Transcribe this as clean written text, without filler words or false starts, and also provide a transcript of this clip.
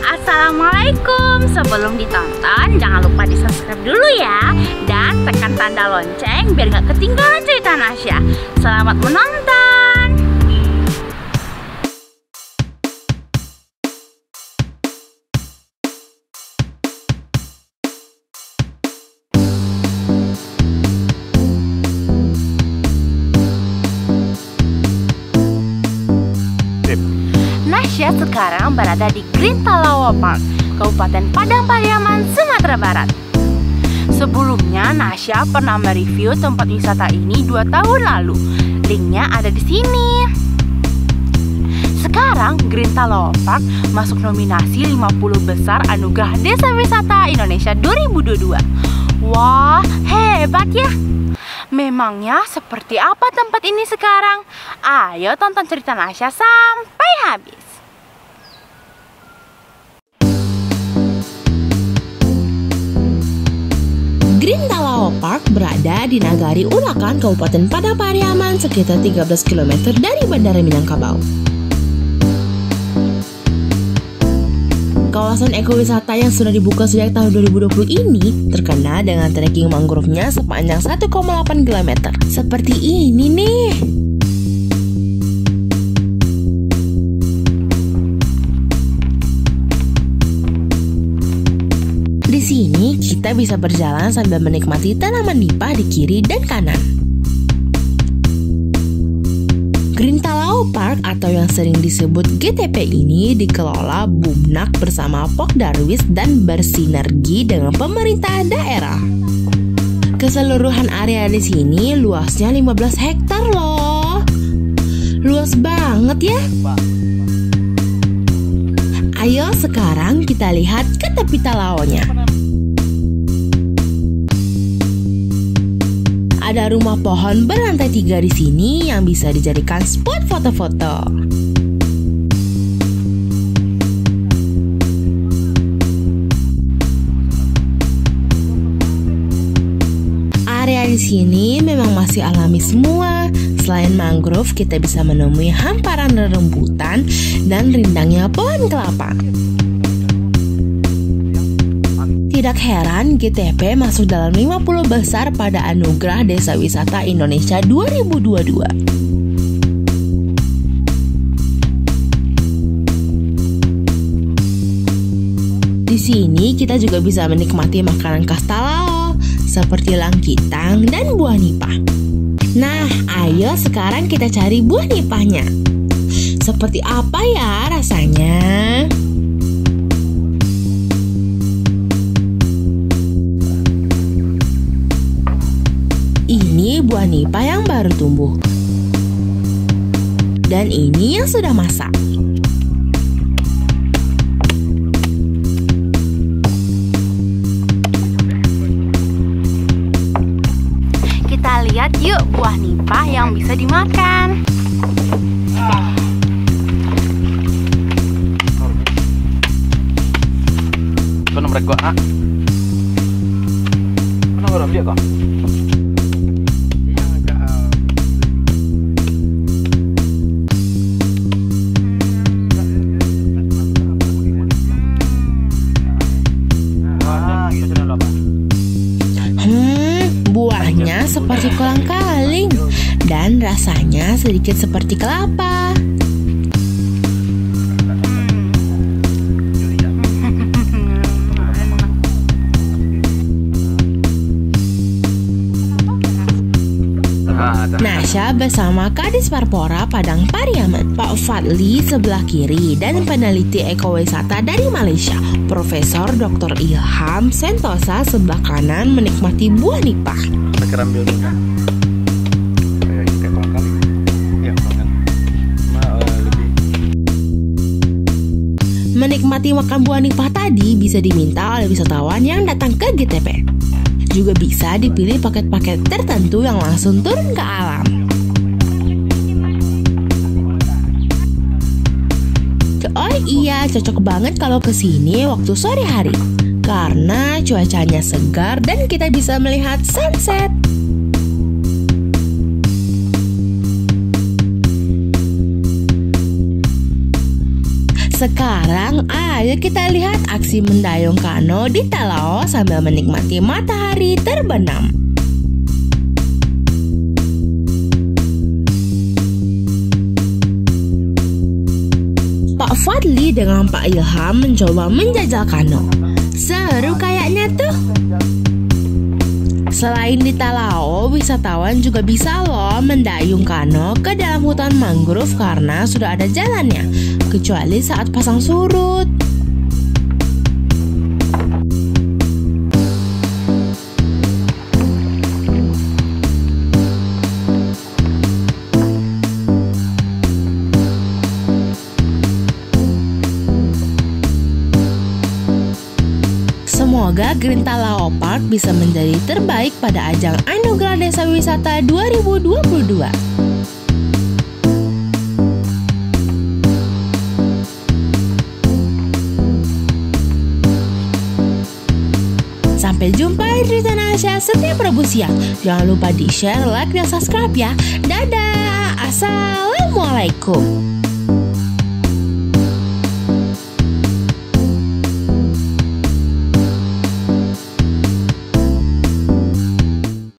Assalamualaikum. Sebelum ditonton, jangan lupa di subscribe dulu ya. Dan tekan tanda lonceng biar gak ketinggalan cerita Nasya. Selamat menonton. Nasya sekarang berada di Grintalawau Park, Kabupaten Padang Pariaman, Sumatera Barat. Sebelumnya Nasya pernah mereview tempat wisata ini 2 tahun lalu. Linknya ada di sini. Sekarang Grintalawau Park masuk nominasi 50 besar Anugerah Desa Wisata Indonesia 2022. Wah, hebat ya. Memangnya seperti apa tempat ini sekarang? Ayo tonton cerita Nasya sampai habis. Grintalawau Park berada di Nagari Ulakan, Kabupaten Padang Pariaman, sekitar 13 km dari Bandara Minangkabau. Kawasan ekowisata yang sudah dibuka sejak tahun 2020 ini terkenal dengan trekking mangrove-nya sepanjang 1,8 km. Seperti ini nih. Di sini kita bisa berjalan sambil menikmati tanaman nipah di kiri dan kanan. Grintalawau Park atau yang sering disebut GTP ini dikelola Bumnak bersama Pokdarwis dan bersinergi dengan pemerintah daerah. Keseluruhan area di sini luasnya 15 hektar loh. Luas banget ya. Ayo sekarang kita lihat ke tepi talaunya. Ada rumah pohon berlantai 3 di sini yang bisa dijadikan spot foto-foto. Area di sini memang masih alami semua. Selain mangrove, kita bisa menemui hamparan rerumputan dan rindangnya pohon kelapa. Tidak heran GTP masuk dalam 50 besar pada Anugerah Desa Wisata Indonesia 2022. Di sini kita juga bisa menikmati makanan khas Talao seperti langkitang dan buah nipah. Nah, ayo sekarang kita cari buah nipahnya. Seperti apa ya rasanya? Ini buah nipah yang baru tumbuh. Dan ini yang sudah masak. Kita lihat yuk buah nipah yang bisa dimakan. Kau nomor gua A. Kau nomor dia kok? Buahnya seperti kolang-kaling dan rasanya sedikit seperti kelapa. Nasya bersama Kadis Parpora Padang Pariaman, Pak Fadli sebelah kiri, dan peneliti ekowisata dari Malaysia, Profesor Dr. Ilham Sentosa sebelah kanan menikmati buah nipah. Sekarang ambil dulu kan? Kayak kolang-kaling. Ya, lebih. Menikmati makan buah nipah tadi bisa diminta oleh wisatawan yang datang ke GTP. Juga bisa dipilih paket-paket tertentu yang langsung turun ke alam. Oh iya, cocok banget kalau kesini waktu sore hari karena cuacanya segar dan kita bisa melihat sunset. Sekarang ayo kita lihat aksi mendayung kano di Talaos sambil menikmati matahari terbenam. Pak Fadli dengan Pak Ilham mencoba menjajal kano. Seru kayaknya tuh. Selain di Talaos, wisatawan juga bisa loh mendayung kano ke dalam hutan mangrove karena sudah ada jalannya, kecuali saat pasang surut. Semoga Green Talaos Park bisa menjadi terbaik pada ajang Anugerah Desa Wisata 2022. Sampai jumpa di Tanasya setiap Rabu siang. Jangan lupa di share, like, dan subscribe ya. Dadah, assalamualaikum.